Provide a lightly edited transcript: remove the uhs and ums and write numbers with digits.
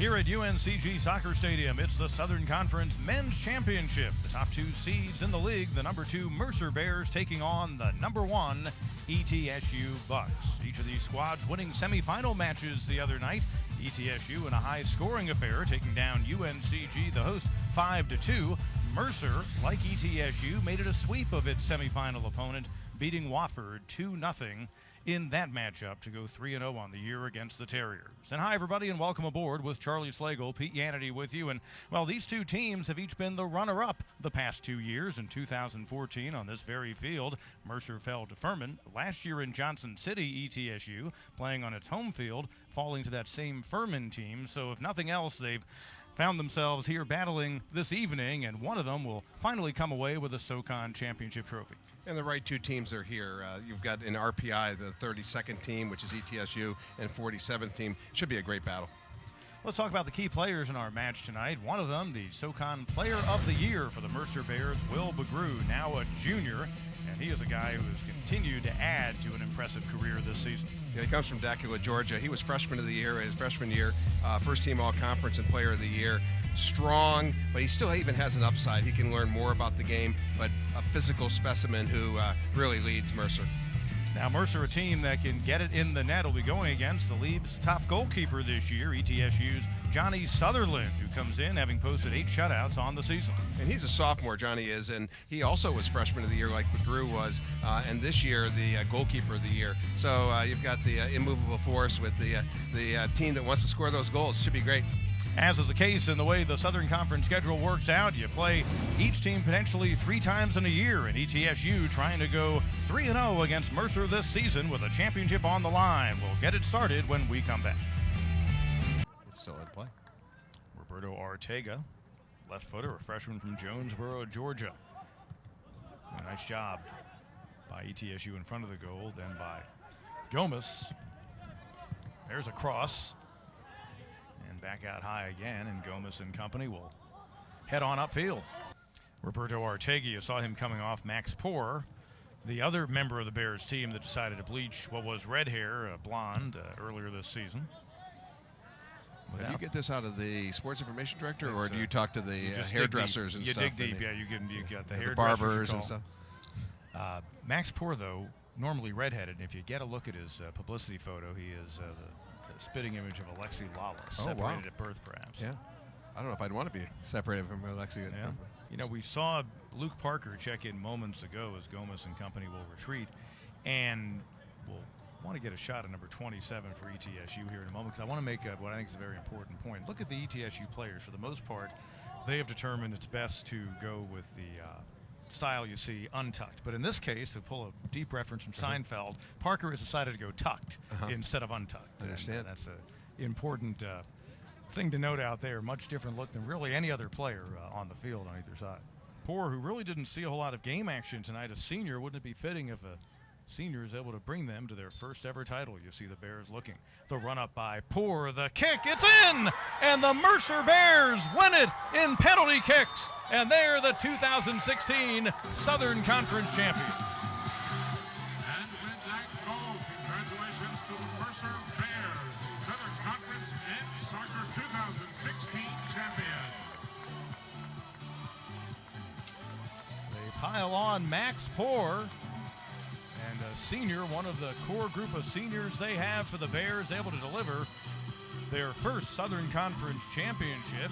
Here at UNCG Soccer Stadium, it's the Southern Conference Men's Championship. The top two seeds in the league, the number 2 Mercer Bears taking on the number 1 ETSU Bucks. Each of these squads winning semifinal matches the other night. ETSU in a high-scoring affair, taking down UNCG, the host, 5-2. Mercer, like ETSU, made it a sweep of its semifinal opponent, beating Wofford 2-0 in that matchup to go 3-0 on the year against the Terriers. And hi, everybody, and welcome aboard with Charlie Slagle, Pete Yannity with you. And, well, these two teams have each been the runner-up the past 2 years. In 2014, on this very field, Mercer fell to Furman. Last year in Johnson City, ETSU, playing on its home field, falling to that same Furman team. So if nothing else, they've found themselves here battling this evening, and one of them will finally come away with a Socon championship trophy. And the right two teams are here. You've got in RPI the 32nd team, which is ETSU, and 47th team. Should be a great battle. Let's talk about the key players in our match tonight. One of them, the Socon Player of the Year for the Mercer Bears, Will Begrew, now a junior, and he is a guy who has continued to add to an impressive career this season. Yeah, he comes from Dacula, Georgia. He was freshman of the year, his freshman year, first team all-conference and player of the year. Strong, but he still even has an upside. He can learn more about the game, but a physical specimen who really leads Mercer. Now, Mercer, a team that can get it in the net, will be going against the league's top goalkeeper this year, ETSU's Johnny Sutherland, who comes in having posted 8 shutouts on the season. And he's a sophomore, Johnny is, and he also was freshman of the year like Begrew was, and this year the goalkeeper of the year. So you've got the immovable force with the team that wants to score those goals. Should be great. As is the case in the way the Southern Conference schedule works out, you play each team potentially 3 times in a year, and ETSU trying to go 3-0 against Mercer this season with a championship on the line. We'll get it started when we come back. It's still in play. Roberto Ortega, left footer, a freshman from Jonesboro, Georgia. A nice job by ETSU in front of the goal, then by Gomez. There's a cross. Back out high again, and Gomez and company will head on upfield. Roberto Ortega, you saw him coming off Max Poor, the other member of the Bears team that decided to bleach what was red hair blonde earlier this season. Do you get this out of the sports information director, or do you talk to the hairdressers and stuff? You dig deep, yeah. You got the hairdressers, barbers and stuff. Max Poor, though, normally redheaded, and if you get a look at his publicity photo, he is the spitting image of Alexi Lawless, separated at birth, perhaps. Yeah, I don't know if I'd want to be separated from Alexi. Yeah. You know, we saw Luke Parker check in moments ago as Gomez and company will retreat, and we'll want to get a shot at number 27 for ETSU here in a moment, because I want to make what I think is a very important point. Look at the ETSU players. For the most part, they have determined it's best to go with the style you see untucked, but in this case, to pull a deep reference from Seinfeld, Parker has decided to go tucked instead of untucked. I understand. And that's an important thing to note out there. Much different look than really any other player on the field on either side. Poor, who really didn't see a whole lot of game action tonight, a senior. Wouldn't it be fitting if a senior is able to bring them to their first ever title? You see the Bears looking. The run up by Poor, the kick, it's in! And the Mercer Bears win it in penalty kicks. And they're the 2016 Southern Conference champion. And with that goal, congratulations to the Mercer Bears, Southern Conference Men's Soccer 2016 champion. They pile on Max Poor. And a senior, one of the core group of seniors they have for the Bears, able to deliver their first Southern Conference championship.